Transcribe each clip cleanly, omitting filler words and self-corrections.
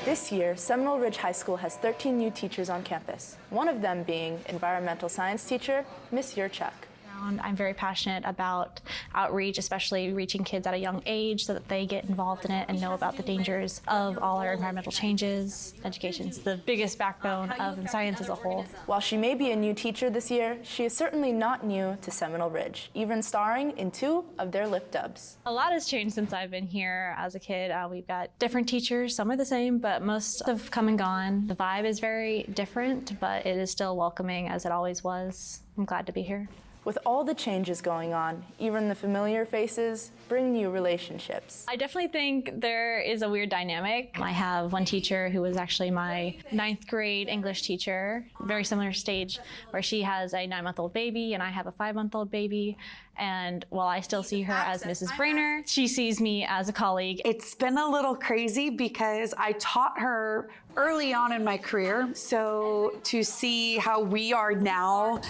This year, Seminole Ridge High School has 13 new teachers on campus, one of them being environmental science teacher, Miss Yurchuk. I'm very passionate about outreach, especially reaching kids at a young age so that they get involved in it and know about the dangers of all our environmental changes. Education's the biggest backbone of science as a whole. While she may be a new teacher this year, she is certainly not new to Seminole Ridge, even starring in 2 of their lip dubs. A lot has changed since I've been here as a kid. We've got different teachers, some are the same, but most have come and gone. The vibe is very different, but it is still welcoming as it always was. I'm glad to be here. With all the changes going on, even the familiar faces bring new relationships. I definitely think there is a weird dynamic. I have one teacher who was actually my 9th grade English teacher, very similar stage, where she has a 9-month-old baby and I have a 5-month-old baby. And while I still see her as Mrs. Brainer, she sees me as a colleague. It's been a little crazy because I taught her early on in my career. So to see how we are now,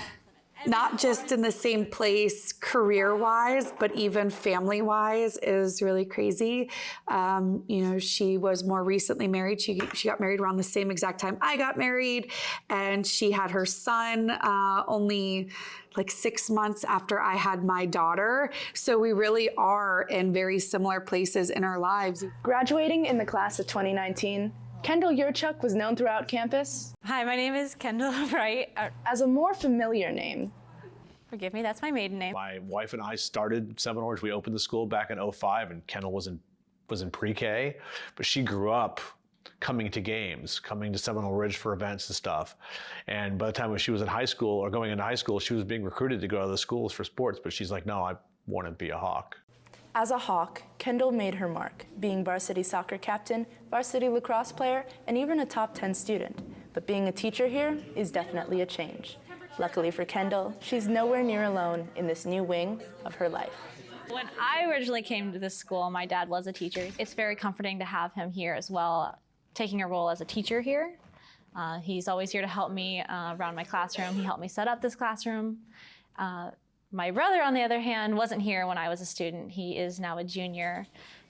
not just in the same place career-wise, but even family-wise is really crazy. She was more recently married. She got married around the same exact time I got married, and she had her son only like 6 months after I had my daughter. So we really are in very similar places in our lives. Graduating in the class of 2019, Kendall Yurchuk was known throughout campus. Hi, my name is Kendall Wright. As a more familiar name. Forgive me, that's my maiden name. My wife and I started Seminole Ridge. We opened the school back in '05, and Kendall was in pre-K, but she grew up coming to games, coming to Seminole Ridge for events and stuff. And by the time when she was in high school or going into high school, she was being recruited to go to the schools for sports, but she's like, no, I want to be a Hawk. As a Hawk, Kendall made her mark, being varsity soccer captain, varsity lacrosse player, and even a top 10 student. But being a teacher here is definitely a change. Luckily for Kendall, she's nowhere near alone in this new wing of her life. When I originally came to this school, my dad was a teacher. It's very comforting to have him here as well, taking a role as a teacher here. He's always here to help me around my classroom. He helped me set up this classroom. My brother, on the other hand, wasn't here when I was a student. He is now a junior,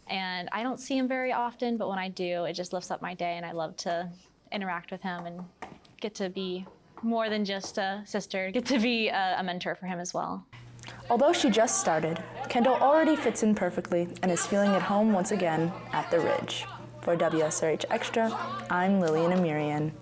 and I don't see him very often, but when I do, it just lifts up my day, and I love to interact with him and get to be more than just a sister, get to be a mentor for him as well. Although she just started, Kendall already fits in perfectly and is feeling at home once again at the Ridge. For WSRH Extra, I'm Lilian Amiryan.